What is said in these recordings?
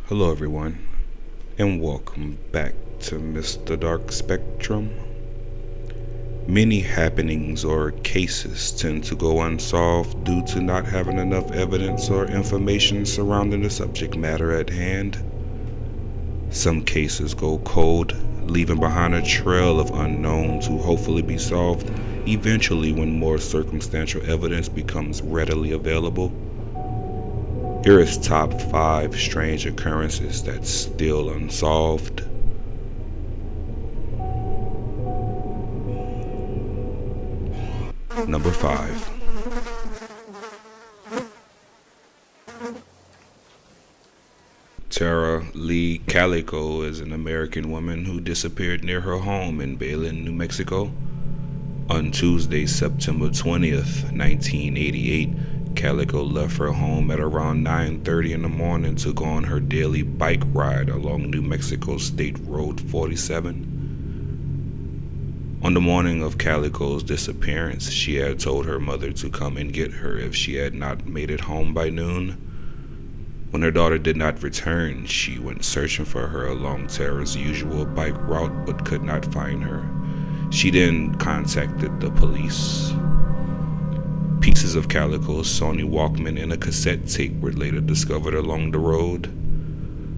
Hello everyone, and welcome back to Mr. Dark Spectrum. Many happenings or cases tend to go unsolved due to not having enough evidence or information surrounding the subject matter at hand. Some cases go cold, leaving behind a trail of unknowns who hopefully be solved eventually when more circumstantial evidence becomes readily available. Here is top 5 strange occurrences that's still unsolved. Number 5. Tara Lee Calico is an American woman who disappeared near her home in Belen, New Mexico. On Tuesday, September 20th, 1988, Calico left her home at around 9:30 in the morning to go on her daily bike ride along New Mexico State Road 47. On the morning of Calico's disappearance, she had told her mother to come and get her if she had not made it home by noon. When her daughter did not return, she went searching for her along Tara's usual bike route but could not find her. She then contacted the police. Pieces of Calico's Sony Walkman and a cassette tape were later discovered along the road.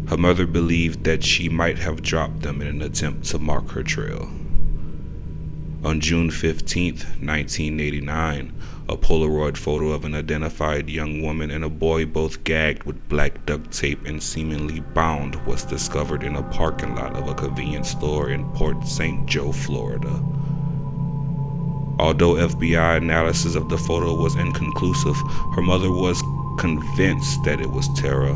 Her mother believed that she might have dropped them in an attempt to mark her trail. On June 15th, 1989, a Polaroid photo of an identified young woman and a boy, both gagged with black duct tape and seemingly bound, was discovered in a parking lot of a convenience store in Port St. Joe, Florida. Although FBI analysis of the photo was inconclusive, her mother was convinced that it was Tara.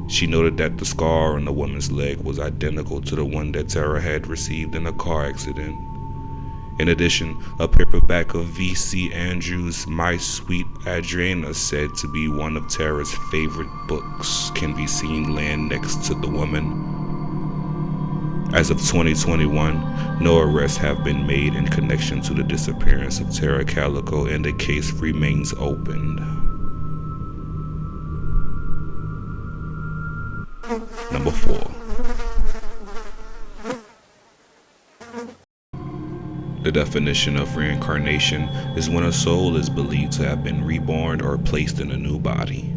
She noted that the scar on the woman's leg was identical to the one that Tara had received in a car accident. In addition, a paperback of V.C. Andrews' My Sweet Adriana, said to be one of Tara's favorite books, can be seen laying next to the woman. As of 2021, no arrests have been made in connection to the disappearance of Tara Calico, and the case remains open. Number 4. The definition of reincarnation is when a soul is believed to have been reborn or placed in a new body.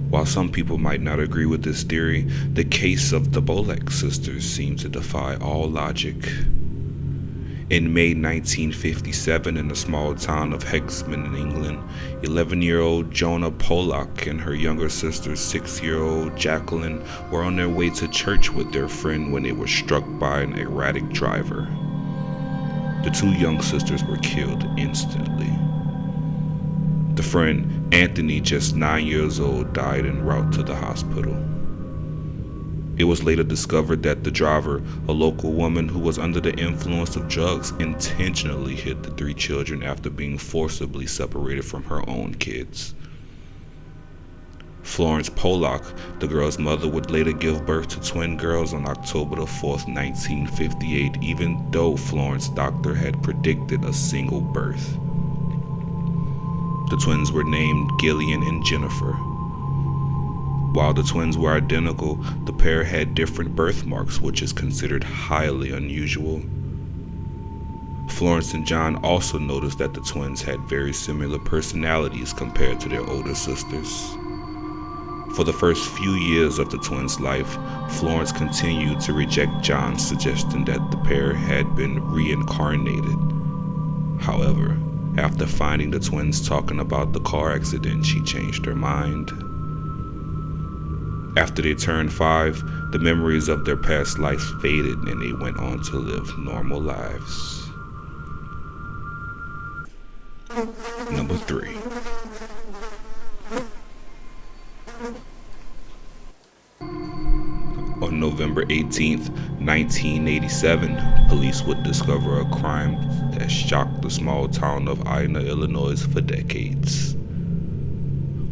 While some people might not agree with this theory, the case of the Bolek Sisters seems to defy all logic. In May 1957, in the small town of Hexman in England, 11-year-old Jonah Pollock and her younger sister, 6-year-old Jacqueline, were on their way to church with their friend when they were struck by an erratic driver. The two young sisters were killed instantly. The friend, Anthony, just 9 years old, died en route to the hospital. It was later discovered that the driver, a local woman who was under the influence of drugs, intentionally hit the 3 children after being forcibly separated from her own kids. Florence Pollock, the girl's mother, would later give birth to twin girls on October 4th, 1958, even though Florence's doctor had predicted a single birth. The twins were named Gillian and Jennifer. While the twins were identical, the pair had different birthmarks, which is considered highly unusual. Florence and John also noticed that the twins had very similar personalities compared to their older sisters. For the first few years of the twins' life, Florence continued to reject John's suggestion that the pair had been reincarnated. However, after finding the twins talking about the car accident, she changed her mind. After they turned 5, the memories of their past lives faded and they went on to live normal lives. Number 3. On November 18th, 1987, police would discover a crime that shocked the small town of Ina, Illinois for decades.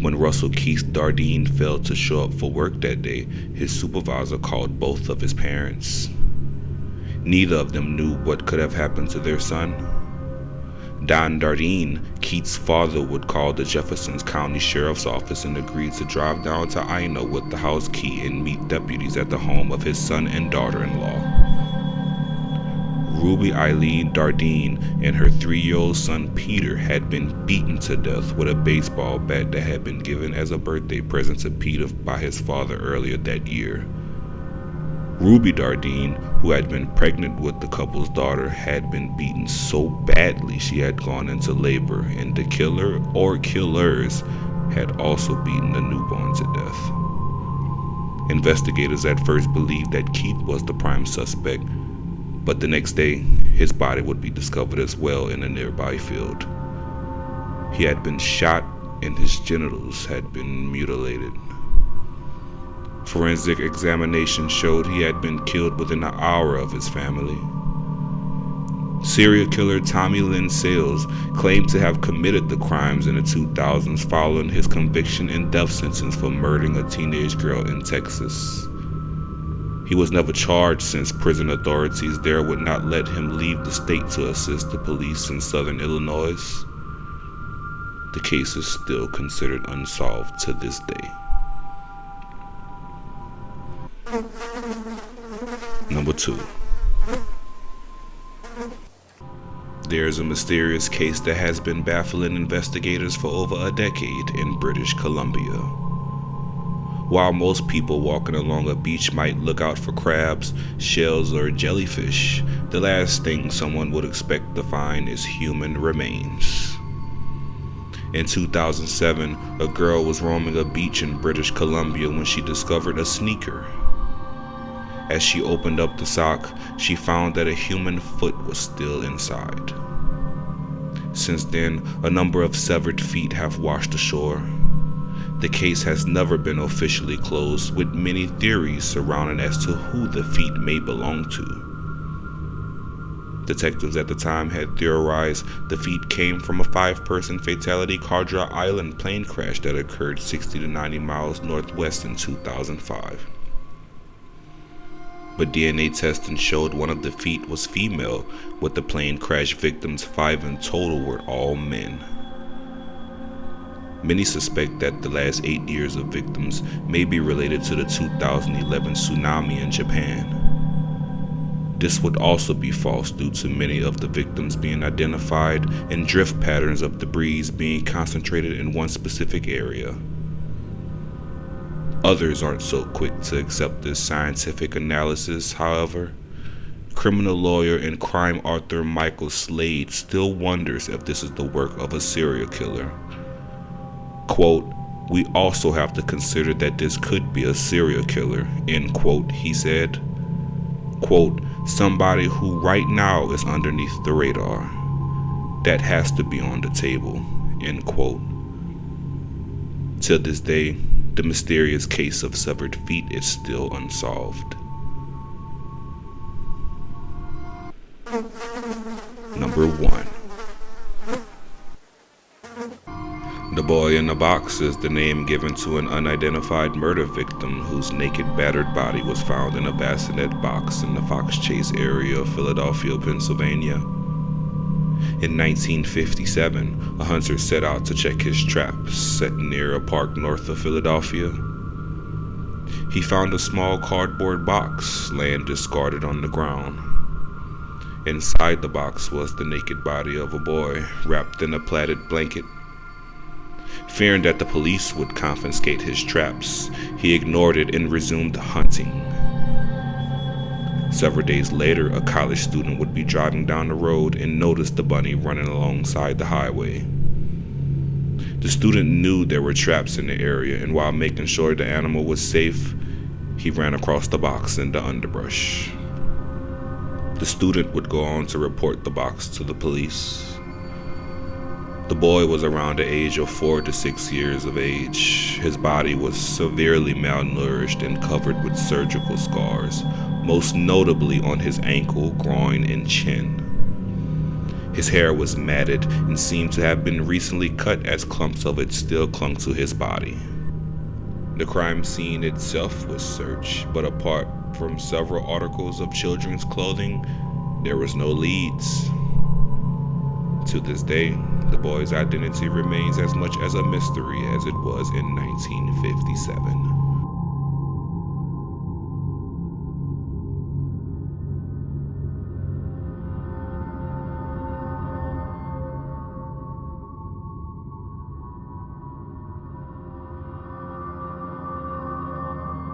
When Russell Keith Dardine failed to show up for work that day, his supervisor called both of his parents. Neither of them knew what could have happened to their son. Don Dardine Keith's father would call the Jefferson County Sheriff's Office and agreed to drive down to Ina with the house key and meet deputies at the home of his son and daughter-in-law. Ruby Eileen Dardine and her 3-year-old son Peter had been beaten to death with a baseball bat that had been given as a birthday present to Peter by his father earlier that year. Ruby Dardine, who had been pregnant with the couple's daughter, had been beaten so badly she had gone into labor, and the killer or killers had also beaten the newborn to death. Investigators at first believed that Keith was the prime suspect, but the next day, his body would be discovered as well in a nearby field. He had been shot and his genitals had been mutilated. Forensic examination showed he had been killed within an hour of his family. Serial killer Tommy Lynn Sales claimed to have committed the crimes in the 2000s following his conviction and death sentence for murdering a teenage girl in Texas. He was never charged since prison authorities there would not let him leave the state to assist the police in southern Illinois. The case is still considered unsolved to this day. Number 2. There's a mysterious case that has been baffling investigators for over a decade in British Columbia. While most people walking along a beach might look out for crabs, shells, or jellyfish, the last thing someone would expect to find is human remains. In 2007, a girl was roaming a beach in British Columbia when she discovered a sneaker. As she opened up the sock, she found that a human foot was still inside. Since then, a number of severed feet have washed ashore. The case has never been officially closed, with many theories surrounding as to who the feet may belong to. Detectives at the time had theorized the feet came from a 5-person fatality Cardra Island plane crash that occurred 60 to 90 miles northwest in 2005. But DNA testing showed one of the feet was female, with the plane crash victims, 5 in total, were all men. Many suspect that the last 8 years of victims may be related to the 2011 tsunami in Japan. This would also be false due to many of the victims being identified and drift patterns of debris being concentrated in one specific area. Others aren't so quick to accept this scientific analysis, however. Criminal lawyer and crime author Michael Slade still wonders if this is the work of a serial killer. Quote, "We also have to consider that this could be a serial killer," end quote, he said. Quote, "Somebody who right now is underneath the radar. That has to be on the table," end quote. To this day, the mysterious case of severed feet is still unsolved. Number 1. The Boy in the Box is the name given to an unidentified murder victim whose naked, battered body was found in a bassinet box in the Fox Chase area of Philadelphia, Pennsylvania. In 1957, a hunter set out to check his traps set near a park north of Philadelphia. He found a small cardboard box laying discarded on the ground. Inside the box was the naked body of a boy wrapped in a plaited blanket. Fearing that the police would confiscate his traps, he ignored it and resumed hunting. Several days later, a college student would be driving down the road and noticed the bunny running alongside the highway. The student knew there were traps in the area, and while making sure the animal was safe, he ran across the box in the underbrush. The student would go on to report the box to the police. The boy was around the age of 4 to 6 years of age. His body was severely malnourished and covered with surgical scars, most notably on his ankle, groin, and chin. His hair was matted and seemed to have been recently cut, as clumps of it still clung to his body. The crime scene itself was searched, but apart from several articles of children's clothing, there was no leads. To this day, The boy's identity remains as much as a mystery as it was in 1957.